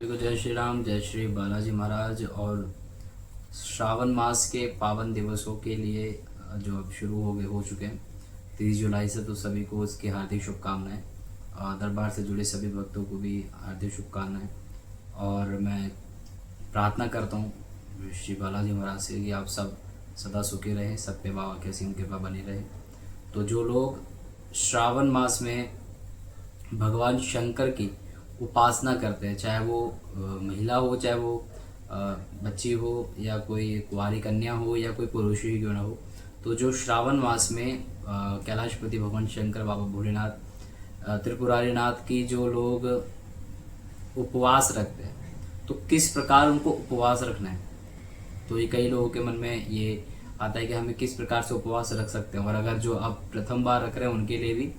देखो, जय श्री राम, जय श्री बालाजी महाराज। और श्रावण मास के पावन दिवसों के लिए जो अब शुरू हो चुके हैं 30 जुलाई से, तो सभी को उसकी हार्दिक शुभकामनाएं। दरबार से जुड़े सभी भक्तों को भी हार्दिक शुभकामनाएं। और मैं प्रार्थना करता हूँ श्री बालाजी महाराज से कि आप सब सदा सुखी रहें, सब पे बाबा की असीम कृपा बनी रहे। तो जो लोग श्रावण मास में भगवान शंकर की उपासना करते हैं, चाहे वो महिला हो, चाहे वो बच्ची हो, या कोई कुंवारी कन्या हो, या कोई पुरुष ही क्यों ना हो, तो जो श्रावण मास में कैलाशपति भगवान शंकर, बाबा भोलेनाथ, त्रिपुरारी नाथ की जो लोग उपवास रखते हैं, तो किस प्रकार उनको उपवास रखना है। तो ये कई लोगों के मन में ये आता है कि हमें किस प्रकार से उपवास रख सकते हैं। और अगर जो आप प्रथम बार रख रहे हैं उनके लिए भी,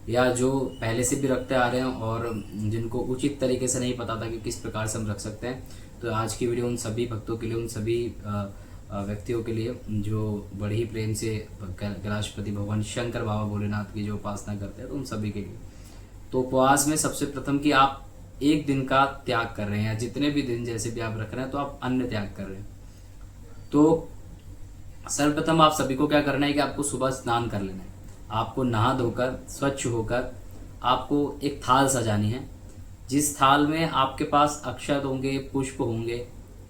या जो पहले से भी रखते आ रहे हैं और जिनको उचित तरीके से नहीं पता था कि किस प्रकार से हम रख सकते हैं, तो आज की वीडियो उन सभी भक्तों के लिए, उन सभी व्यक्तियों के लिए जो बड़े ही प्रेम से कैलाशपति भगवान शंकर, बाबा भोलेनाथ की जो उपासना करते हैं, तो उन सभी के लिए। तो उपवास में सबसे प्रथम कि आप एक दिन का त्याग कर रहे हैं, या जितने भी दिन जैसे भी आप रख रहे हैं, तो आप अन्न त्याग कर रहे हैं। तो सर्वप्रथम आप सभी को क्या करना है कि आपको सुबह स्नान कर लेना है। आपको नहा धोकर स्वच्छ होकर आपको एक थाल सजानी है, जिस थाल में आपके पास अक्षत होंगे, पुष्प होंगे,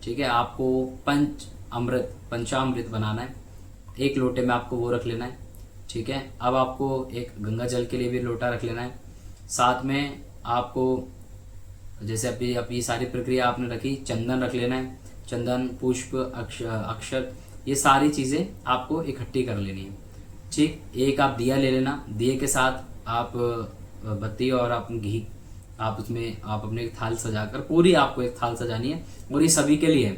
ठीक है। आपको पंचामृत बनाना है। एक लोटे में आपको वो रख लेना है, ठीक है। अब आपको एक गंगा जल के लिए भी लोटा रख लेना है। साथ में आपको जैसे अभी सारी प्रक्रिया आपने रखी, चंदन रख लेना है। चंदन, पुष्प, अक्षत, ये सारी चीज़ें आपको इकट्ठी कर लेनी है, ठीक। एक आप दिया ले लेना, दिए के साथ आप बत्ती और आप घी, आप उसमें आप अपने एक थाल सजाकर, पूरी आपको एक थाल सजानी है। और ये सभी के लिए,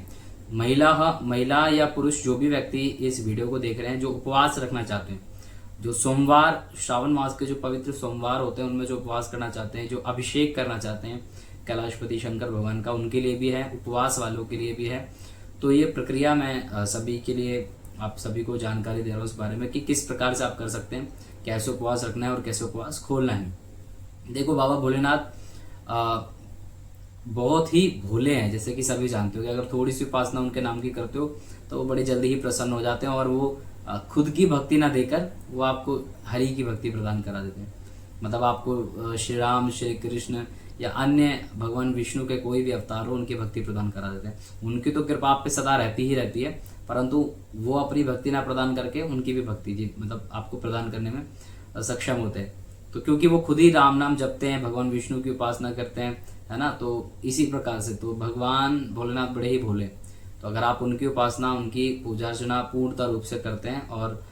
महिला या पुरुष, जो भी व्यक्ति इस वीडियो को देख रहे हैं, जो उपवास रखना चाहते हैं, जो सोमवार, श्रावण मास के जो पवित्र सोमवार होते हैं उनमें जो उपवास करना चाहते हैं, जो अभिषेक करना चाहते हैं कैलाशपति शंकर भगवान का, उनके लिए भी है, उपवास वालों के लिए भी है। तो ये प्रक्रिया मैं सभी के लिए, आप सभी को जानकारी दे रहा हूँ इस बारे में कि किस प्रकार से आप कर सकते हैं, कैसे उपवास रखना है और कैसे उपवास खोलना है। देखो, बाबा भोलेनाथ बहुत ही भोले हैं, जैसे कि सभी जानते हो कि अगर थोड़ी सी उपासना उनके नाम की करते हो तो वो बड़ी जल्दी ही प्रसन्न हो जाते हैं, और वो खुद की भक्ति ना देकर वो आपको हरि की भक्ति प्रदान करा देते हैं। मतलब आपको श्री राम, श्री कृष्ण या अन्य भगवान विष्णु के कोई भी अवतार हो, उनकी भक्ति प्रदान करा देते हैं। उनकी तो कृपा आप पे सदा रहती ही रहती है, परंतु वो अपनी भक्ति ना प्रदान करके उनकी भी भक्ति जी मतलब आपको प्रदान करने में सक्षम होते हैं। तो क्योंकि वो खुद ही राम नाम जपते हैं, भगवान विष्णु की उपासना करते हैं, है ना। तो इसी प्रकार से तो भगवान भोलेनाथ बड़े ही भोले। तो अगर आप उनकी उपासना, उनकी पूजा अर्चना पूर्णतः रूप से करते हैं और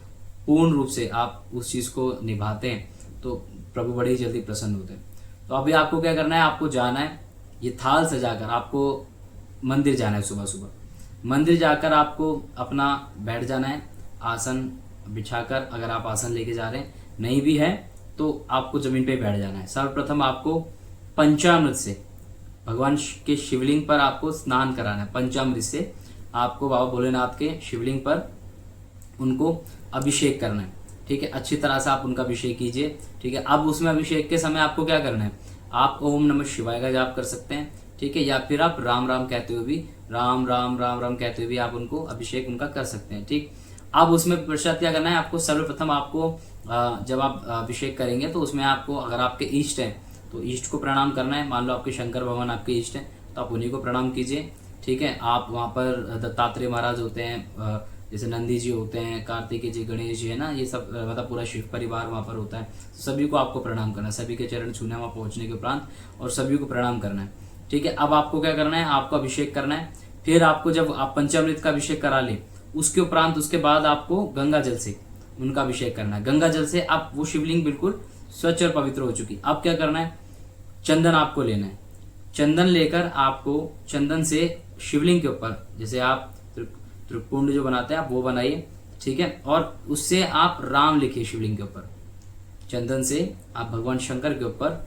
पूर्ण रूप से आप उस चीज़ को निभाते हैं, तो प्रभु बड़े ही जल्दी प्रसन्न होते हैं। तो अभी आपको क्या करना है, आपको जाना है, ये थाल सजाकर आपको मंदिर जाना है। सुबह सुबह मंदिर जाकर आपको अपना बैठ जाना है, आसन बिछाकर। अगर आप आसन लेके जा रहे हैं, नहीं भी है तो आपको जमीन पे बैठ जाना है। सर्वप्रथम आपको पंचामृत से भगवान के शिवलिंग पर आपको स्नान कराना है। पंचामृत से आपको बाबा भोलेनाथ के शिवलिंग पर उनको अभिषेक करना है, ठीक है। अच्छी तरह से आप उनका अभिषेक कीजिए, ठीक है। अब उसमें अभिषेक के समय आपको क्या करना है, आप ओम नमः शिवाय का जाप कर सकते हैं, ठीक है। या फिर आप राम राम कहते हुए भी, राम राम राम राम कहते हुए भी आप उनको अभिषेक उनका कर सकते हैं, ठीक। अब उसमें पश्चात क्या करना है, आपको सर्वप्रथम आपको जब आप अभिषेक करेंगे तो उसमें आपको, अगर आपके इष्ट हैं तो इष्ट को प्रणाम करना है। मान लो आपके शंकर भगवान आपके इष्ट हैं, तो आप उन्हीं को प्रणाम कीजिए, ठीक है। आप वहाँ पर दत्तात्रेय महाराज होते हैं, जैसे नंदी जी होते हैं, कार्तिकेय जी, गणेश जी, है ना, ये सब मतलब पूरा शिव परिवार वहाँ पर होता है। सभी को आपको प्रणाम करना है, सभी के चरण छूना है वहाँ पहुँचने के उपरांत, और सभी को प्रणाम करना है, ठीक है। अब आपको क्या करना है, आपको अभिषेक करना है। फिर आपको जब आप पंचामृत का अभिषेक करा ले, उसके उपरांत उसके बाद आपको गंगा जल से उनका अभिषेक करना है। गंगा जल से आप वो शिवलिंग बिल्कुल स्वच्छ और पवित्र हो चुकी। अब क्या करना है, चंदन आपको लेना है। चंदन लेकर आपको चंदन से शिवलिंग के ऊपर, जैसे आप त्रिपुंड जो बनाते हैं आप वो बनाइए, ठीक है। और उससे आप राम लिखिए शिवलिंग के ऊपर। चंदन से आप भगवान शंकर के ऊपर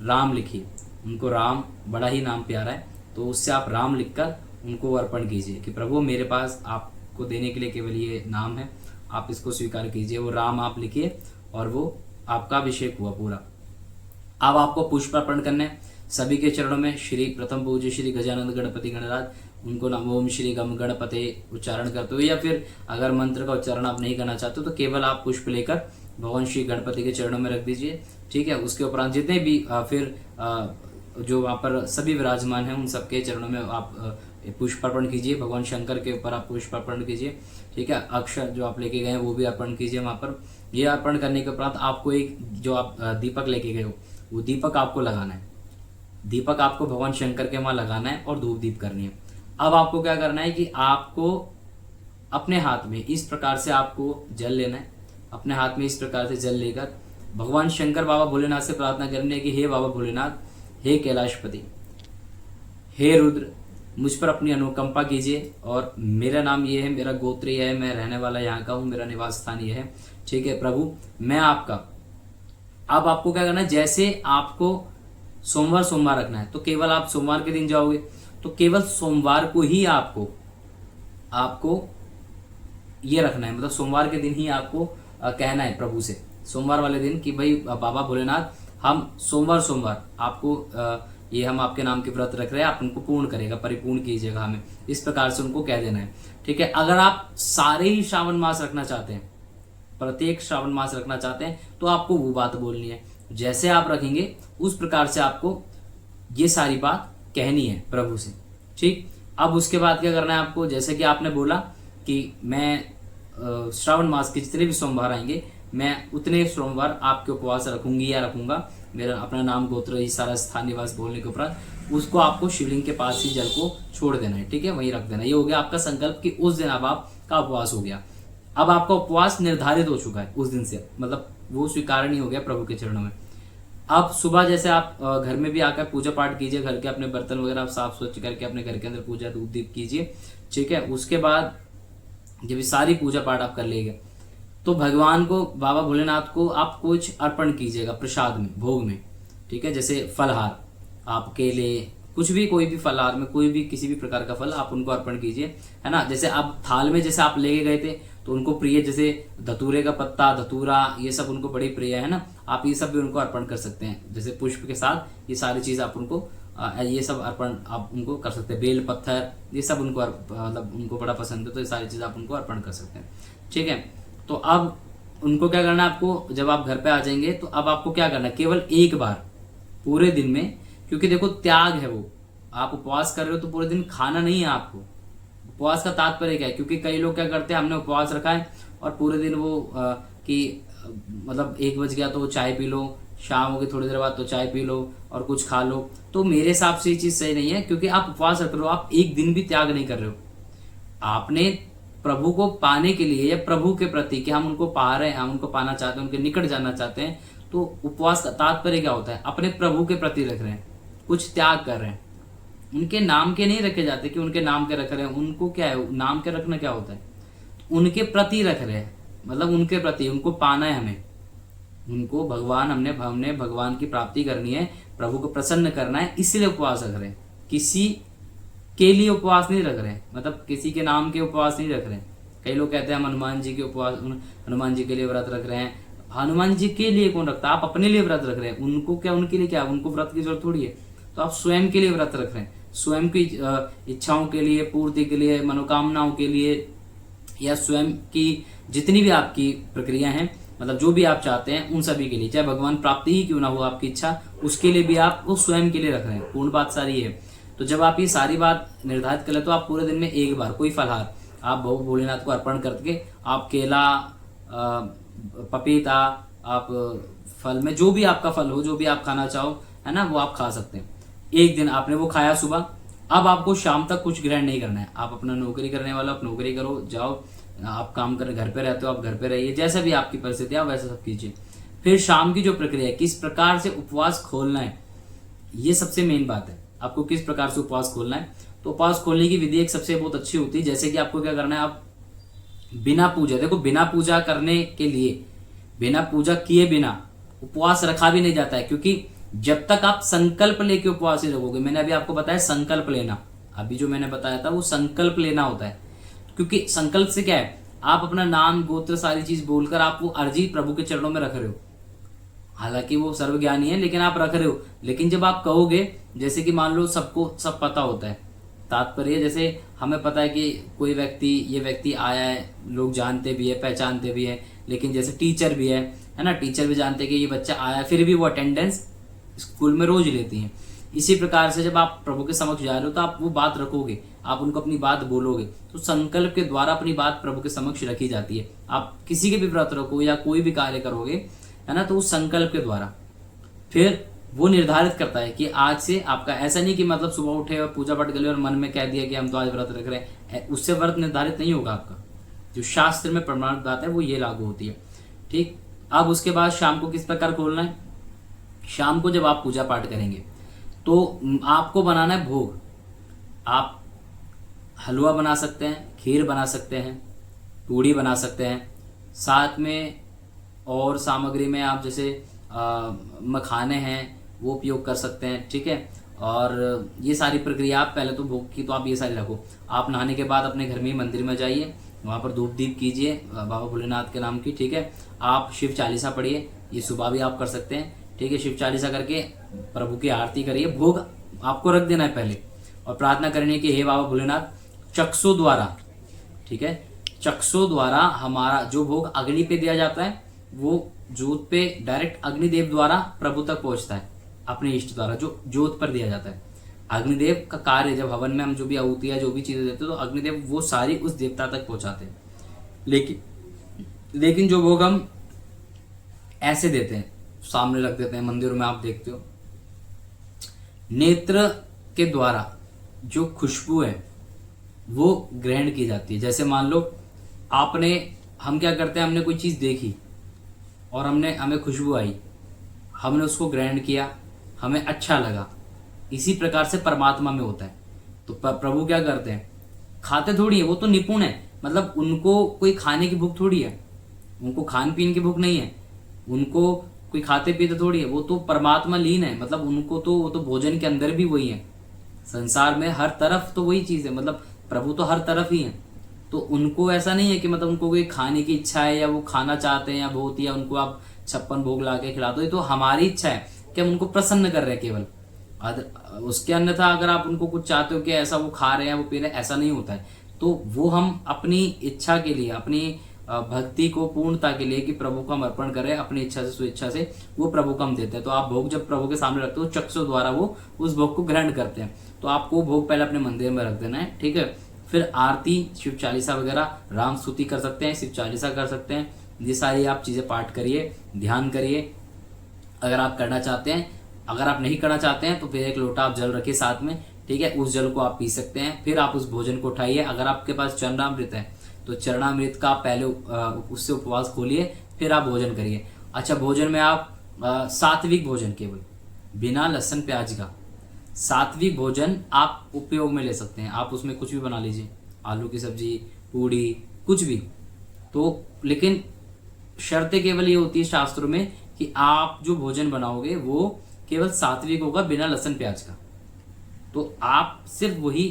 राम लिखिए। उनको राम बड़ा ही नाम प्यारा है, तो उससे आप राम लिखकर उनको अर्पण कीजिए कि प्रभु मेरे पास आपको देने के लिए केवल ये नाम है, आप इसको स्वीकार कीजिए। वो राम आप लिखिए और वो आपका अभिषेक हुआ पूरा। अब आपको पुष्प अर्पण करने, सभी के चरणों में श्री प्रथम पूज्य श्री गजानंद गणपति गणराज उनको नाम ओम श्री गम गणपते उच्चारण करते हुए, या फिर अगर मंत्र का उच्चारण आप नहीं करना चाहते तो केवल आप पुष्प लेकर भगवान श्री गणपति के चरणों में रख दीजिए। ठीक है, उसके उपरांत जितने भी फिर जो वहाँ पर सभी विराजमान हैं उन सबके चरणों में आप पुष्प अर्पण कीजिए। भगवान शंकर के ऊपर आप पुष्प अर्पण कीजिए। ठीक है, अक्षर जो आप लेके गए हैं वो भी अर्पण कीजिए वहाँ पर। ये अर्पण करने के उपरांत आपको एक जो आप दीपक लेके गए हो वो दीपक आपको लगाना है। दीपक आपको भगवान शंकर के वहाँ लगाना है और धूप दीप करनी है। अब आपको क्या करना है कि आपको अपने हाथ में इस प्रकार से आपको जल लेना है। अपने हाथ में इस प्रकार से जल लेकर भगवान शंकर बाबा भोलेनाथ से प्रार्थना करनी है कि हे बाबा भोलेनाथ, हे कैलाशपति, हे रुद्र, मुझ पर अपनी अनुकंपा कीजिए और मेरा नाम ये है, मेरा गोत्र ये है, मैं रहने वाला यहाँ का हूँ, मेरा निवास स्थान ये है। ठीक है प्रभु, मैं आपका। अब आपको क्या करना है, जैसे आपको सोमवार रखना है तो केवल आप सोमवार के दिन जाओगे तो केवल सोमवार को ही आपको ये रखना है, मतलब सोमवार के दिन ही आपको कहना है प्रभु से, सोमवार वाले दिन कि भाई बाबा भोलेनाथ, हम सोमवार आपको ये हम आपके नाम के व्रत रख रहे हैं, आप उनको पूर्ण करेगा, परिपूर्ण कीजिएगा हमें, इस प्रकार से उनको कह देना है। ठीक है, अगर आप सारे ही श्रावण मास रखना चाहते हैं, प्रत्येक श्रावण मास रखना चाहते हैं तो आपको वो बात बोलनी है। जैसे आप रखेंगे उस प्रकार से आपको ये सारी बात कहनी है प्रभु से। ठीक, अब उसके बाद क्या करना है आपको, जैसे कि आपने बोला कि मैं श्रावण मास के जितने भी सोमवार आएंगे मैं उतने सोमवार आपके उपवास रखूंगी या रखूंगा, मेरा अपना नाम गोत्र ये सारा स्थान निवास बोलने के उपरांत उसको आपको शिवलिंग के पास ही जल को छोड़ देना है। ठीक है, वहीं रख देना। ये हो गया आपका संकल्प कि उस दिन अब आपका उपवास हो गया। अब आपका उपवास निर्धारित हो चुका है उस दिन से, मतलब वो स्वीकारणीय हो गया प्रभु के चरणों में। अब सुबह जैसे आप घर में भी आकर पूजा पाठ कीजिए, घर के अपने बर्तन वगैरह आप साफ स्वच्छ करके अपने घर के अंदर पूजा धूप दीप कीजिए। ठीक है, उसके बाद जब ये सारी पूजा पाठ आप कर लेंगे तो भगवान को, बाबा भोलेनाथ को आप कुछ अर्पण कीजिएगा प्रसाद में, भोग में। ठीक है, जैसे फलहार, आप केले, कुछ भी, कोई भी फलहार में कोई भी किसी भी प्रकार का फल आप उनको अर्पण कीजिए, है ना। जैसे आप थाल में जैसे आप लेके गए थे तो उनको प्रिय, जैसे धतूरे का पत्ता, धतूरा, ये सब उनको बड़ी प्रिय है ना, आप ये सब भी उनको अर्पण कर सकते हैं। जैसे पुष्प के साथ ये सारी चीज आप उनको ये सब अर्पण आप उनको कर सकते हैं। बेल पत्थर, ये सब उनको मतलब उनको बड़ा पसंद है तो ये सारी चीज आप उनको अर्पण कर सकते हैं। ठीक है, तो अब उनको क्या करना है आपको, जब आप घर पे आ जाएंगे तो अब आपको क्या करना है, केवल एक बार पूरे दिन में, क्योंकि देखो त्याग है वो, आप उपवास कर रहे हो तो पूरे दिन खाना नहीं है आपको। उपवास का तात्पर्य क्या है, क्योंकि कई लोग क्या करते हैं, हमने उपवास रखा है और पूरे दिन वो मतलब 1 बज गया तो चाय पी लो, शाम होगी थोड़ी देर बाद तो चाय पी लो और कुछ खा लो, तो मेरे हिसाब से ये चीज सही नहीं है। क्योंकि आप उपवास रख रहे हो, आप एक दिन भी त्याग नहीं कर रहे हो। आपने प्रभु को पाने के लिए या प्रभु के प्रति कि हम उनको पा रहे हैं, हम उनको पाना चाहते हैं, उनके निकट जाना चाहते हैं, तो उपवास का तात्पर्य क्या होता है, अपने प्रभु के प्रति रख रहे हैं, कुछ त्याग कर रहे हैं। उनके नाम के नहीं रखे जाते कि उनके नाम के रख रहे हैं, उनको क्या है, नाम के रखना क्या होता है, उनके प्रति रख रहे हैं, मतलब उनके प्रति, उनको पाना है हमें, उनको भगवान, हमने भगवान की प्राप्ति करनी है, प्रभु को प्रसन्न करना है, इसलिए उपवास रख रहे हैं। किसी के लिए उपवास नहीं रख रहे हैं, मतलब किसी के नाम के उपवास नहीं रख रहे हैं। कई लोग कहते हैं हम हनुमान जी के उपवास, हनुमान जी के लिए व्रत रख रहे हैं। हनुमान जी के लिए कौन रखता है, आप अपने लिए व्रत रख रहे हैं। उनको क्या, उनके लिए क्या, उनको व्रत की जरूरत थोड़ी है। तो आप स्वयं के लिए व्रत रख रहे हैं, स्वयं की इच्छाओं के लिए, पूर्ति के लिए, मनोकामनाओं के लिए, या स्वयं की जितनी भी आपकी प्रक्रिया है, मतलब जो भी आप चाहते हैं उन सभी के लिए, चाहे भगवान प्राप्ति ही क्यों ना हो आपकी इच्छा, उसके लिए भी आप वो स्वयं के लिए रख रहे हैं। पूर्ण बात सारी है। तो जब आप ये सारी बात निर्धारित कर ले तो आप पूरे दिन में एक बार कोई फलहार आप भोलेनाथ को अर्पण करके, आप केला, पपीता, आप फल में जो भी आपका फल हो, जो भी आप खाना चाहो, है ना, वो आप खा सकते हैं। एक दिन आपने वो खाया सुबह, अब आपको शाम तक कुछ ग्रहण नहीं करना है। आप अपना नौकरी करने वाला, आप नौकरी करो, जाओ, आप काम कर, घर पे रहते हो आप घर पे रहिए, जैसा भी आपकी परिस्थिति है वैसा सब कीजिए। फिर शाम की जो प्रक्रिया है, किस प्रकार से उपवास खोलना है, ये सबसे मेन बात है। आपको किस प्रकार से उपवास खोलना है, तो उपवास खोलने की विधि एक सबसे बहुत अच्छी होती है। जैसे कि आपको क्या करना है, आप बिना पूजा, देखो बिना पूजा करने के लिए, बिना पूजा किए बिना उपवास रखा भी नहीं जाता है। क्योंकि जब तक आप संकल्प लेके उपवास ही रखोगे, मैंने अभी आपको बताया संकल्प लेना, अभी जो मैंने बताया था वो संकल्प लेना होता है। क्योंकि संकल्प से क्या है, आप अपना नाम, गोत्र, सारी चीज बोलकर आप वो अर्जी प्रभु के चरणों में रख रहे हो। हालांकि वो सर्वज्ञानी है, लेकिन आप रख रहे हो। लेकिन जब आप कहोगे, जैसे कि मान लो सबको सब पता होता है, तात्पर्य जैसे हमें पता है कि कोई व्यक्ति, ये व्यक्ति आया है, लोग जानते भी है, पहचानते भी है, लेकिन जैसे टीचर भी है ना, टीचर भी जानते हैं कि ये बच्चा आया, फिर भी वो अटेंडेंस स्कूल में रोज लेती हैं। इसी प्रकार से जब आप प्रभु के समक्ष जा रहे हो तो आप वो बात रखोगे, आप उनको अपनी बात बोलोगे, तो संकल्प के द्वारा अपनी बात प्रभु के समक्ष रखी जाती है। आप किसी के भी व्रत रखो या कोई भी कार्य करोगे, है ना, तो उस संकल्प के द्वारा फिर वो निर्धारित करता है कि आज से आपका, ऐसा नहीं कि मतलब सुबह उठे और पूजा पाठ कर लिया और मन में कह दिया कि हम तो आज व्रत रख रहे हैं, उससे व्रत निर्धारित नहीं होगा आपका। जो शास्त्र में प्रमाणित बात है वो ये लागू होती है। ठीक, अब उसके बाद शाम को किस प्रकार खोलना है? शाम को जब आप पूजा पाठ करेंगे तो आपको बनाना है भोग। आप हलवा बना सकते हैं, खीर बना सकते हैं, पूड़ी बना सकते हैं, साथ में और सामग्री में आप जैसे मखाने हैं वो उपयोग कर सकते हैं। ठीक है, और ये सारी प्रक्रिया आप पहले तो भोग की तो आप ये सारी रखो। आप नहाने के बाद अपने घर में ही मंदिर में जाइए, वहाँ पर धूप दीप कीजिए बाबा भोलेनाथ के नाम की। ठीक है, आप शिव चालीसा पढ़िए, ये सुबह भी आप कर सकते हैं। ठीक है, शिव चालीसा करके प्रभु की आरती करिए। भोग आपको रख देना है पहले, और प्रार्थना करनी है कि हे बाबा भोलेनाथ, चक्षु द्वारा, ठीक है, चक्षु द्वारा हमारा जो भोग अग्नि पे दिया जाता है वो जोत पे डायरेक्ट अग्निदेव द्वारा प्रभु तक पहुंचता है, अपने इष्ट द्वारा जो जोत पर दिया जाता है। अग्निदेव का कार्य, जब हवन में हम जो भी आहुतियां जो भी चीजें देते हैं तो अग्निदेव वो सारी उस देवता तक पहुंचाते हैं। लेकिन जो भोग हम ऐसे देते हैं, सामने रख देते हैं मंदिरों में, आप देखते हो, नेत्र के द्वारा जो खुशबू है वो ग्रहण की जाती है। जैसे मान लो आपने, हम क्या करते हैं, हमने कोई चीज देखी और हमें खुशबू आई, हमने उसको ग्रहण किया, हमें अच्छा लगा। इसी प्रकार से परमात्मा में होता है। तो प्रभु क्या करते हैं, खाते थोड़ी है, वो तो निपुण है, मतलब उनको कोई खाने की भूख थोड़ी है, उनको खान पीन की भूख नहीं है, उनको कोई खाते पीते थोड़ी है, वो तो परमात्मा लीन है, मतलब उनको तो वो तो भोजन के अंदर भी वही है। संसार में हर तरफ तो वही चीज है, मतलब प्रभु तो हर तरफ ही है। तो उनको ऐसा नहीं है कि मतलब उनको कोई खाने की इच्छा है या वो खाना चाहते हैं या बहुत, या उनको आप 56 भोग ला के खिला दो, ये तो हमारी इच्छा है कि हम उनको प्रसन्न कर रहे हैं केवल। उसके अन्यथा अगर आप उनको कुछ चाहते हो कि ऐसा वो खा रहे हैं, वो पी रहे हैं, ऐसा नहीं होता है। तो वो हम अपनी इच्छा के लिए, अपनी भक्ति को पूर्णता के लिए कि प्रभु को हम अर्पण करें अपनी इच्छा से, स्वेच्छा से, वो प्रभु को हम देते हैं। तो आप भोग जब प्रभु के सामने रखते हो, चक्षु द्वारा वो उस भोग को ग्रहण करते हैं। तो आपको भोग पहले अपने मंदिर में रख देना है। ठीक है, फिर आरती, शिव चालीसा वगैरह, राम स्तुति कर सकते हैं, शिव चालीसा कर सकते हैं, ये सारी आप चीजें पाठ करिए, ध्यान करिए अगर आप करना चाहते हैं। अगर आप नहीं करना चाहते हैं तो फिर एक लोटा आप जल रखिए साथ में। ठीक है, उस जल को आप पी सकते हैं। फिर आप उस भोजन को उठाइए। अगर आपके पास चरणामृत है तो चरणामृत का पहले उससे उपवास खोलिए, फिर आप भोजन करिए। अच्छा, भोजन में आप सात्विक भोजन, केवल बिना लहसुन प्याज का सात्विक भोजन आप उपयोग में ले सकते हैं। आप उसमें कुछ भी बना लीजिए, आलू की सब्जी, पूड़ी, कुछ भी। तो लेकिन शर्तें केवल ये होती है शास्त्रों में कि आप जो भोजन बनाओगे वो केवल सात्विक होगा, बिना लहसुन प्याज का। तो आप सिर्फ वही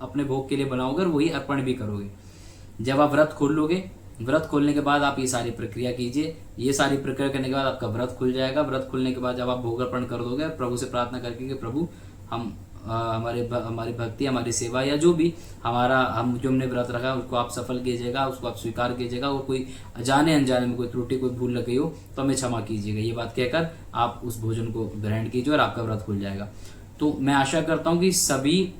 अपने भोग के लिए बनाओगे और वही अर्पण भी करोगे। जब आप व्रत खोल लोगे, व्रत खोलने के बाद आप ये सारी प्रक्रिया कीजिए। ये सारी प्रक्रिया करने के बाद आपका व्रत खुल जाएगा। व्रत खुलने के बाद जब आप भोग अर्पण कर दोगे, प्रभु से प्रार्थना करके कि प्रभु हम हमारी भक्ति, हमारी सेवा या जो भी हम जो हमने व्रत रखा उसको आप सफल कीजिएगा, उसको आप स्वीकार कीजिएगा। और कोई जाने अनजाने में कोई त्रुटि, कोई भूल लग गई हो तो हमें क्षमा कीजिएगा। ये बात कहकर आप उस भोजन को ग्रहण कीजिए और आपका व्रत खुल जाएगा। तो मैं आशा करता हूँ कि सभी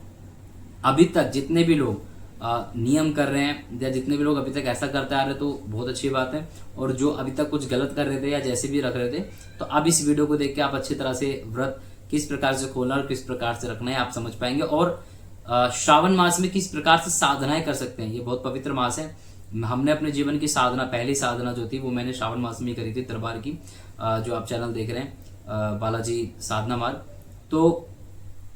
अभी तक जितने भी लोग नियम कर रहे हैं या जितने भी लोग अभी तक ऐसा करते आ रहे तो बहुत अच्छी बात है। और जो अभी तक कुछ गलत कर रहे थे या जैसे भी रख रहे थे, तो अब इस वीडियो को देख के आप अच्छी तरह से व्रत किस प्रकार से खोलना और किस प्रकार से रखना है आप समझ पाएंगे। और श्रावण मास में किस प्रकार से साधनाएं कर सकते हैं। ये बहुत पवित्र मास है। हमने अपने जीवन की साधना, पहली साधना जो थी वो मैंने श्रावण मास में करी थी, दरबार की, जो आप चैनल देख रहे हैं बालाजी साधना मार्ग। तो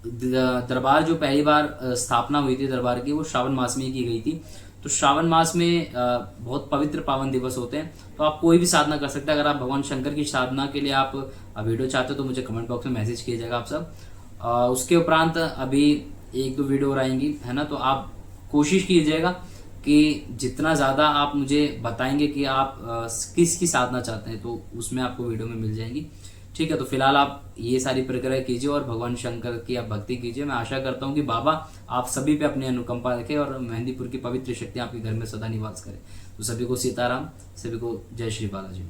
दरबार जो पहली बार स्थापना हुई थी दरबार की, वो श्रावण मास में ही की गई थी। तो श्रावण मास में बहुत पवित्र पावन दिवस होते हैं। तो आप कोई भी साधना कर सकते हैं। अगर आप भगवान शंकर की साधना के लिए आप वीडियो चाहते हो तो मुझे कमेंट बॉक्स में मैसेज कीजिएगा आप सब। उसके उपरांत अभी 1-2 वीडियो और आएंगी, है ना। तो आप कोशिश कीजिएगा कि जितना ज़्यादा आप मुझे बताएंगे कि आप किसकी साधना चाहते हैं तो उसमें आपको वीडियो में मिल जाएंगी। ठीक है, तो फिलहाल आप ये सारी प्रक्रिया कीजिए और भगवान शंकर की आप भक्ति कीजिए। मैं आशा करता हूँ कि बाबा आप सभी पे अपनी अनुकंपा रखें और मेहंदीपुर की पवित्र शक्ति आपके घर में सदा निवास करे। तो सभी को सीताराम, सभी को जय श्री बालाजी।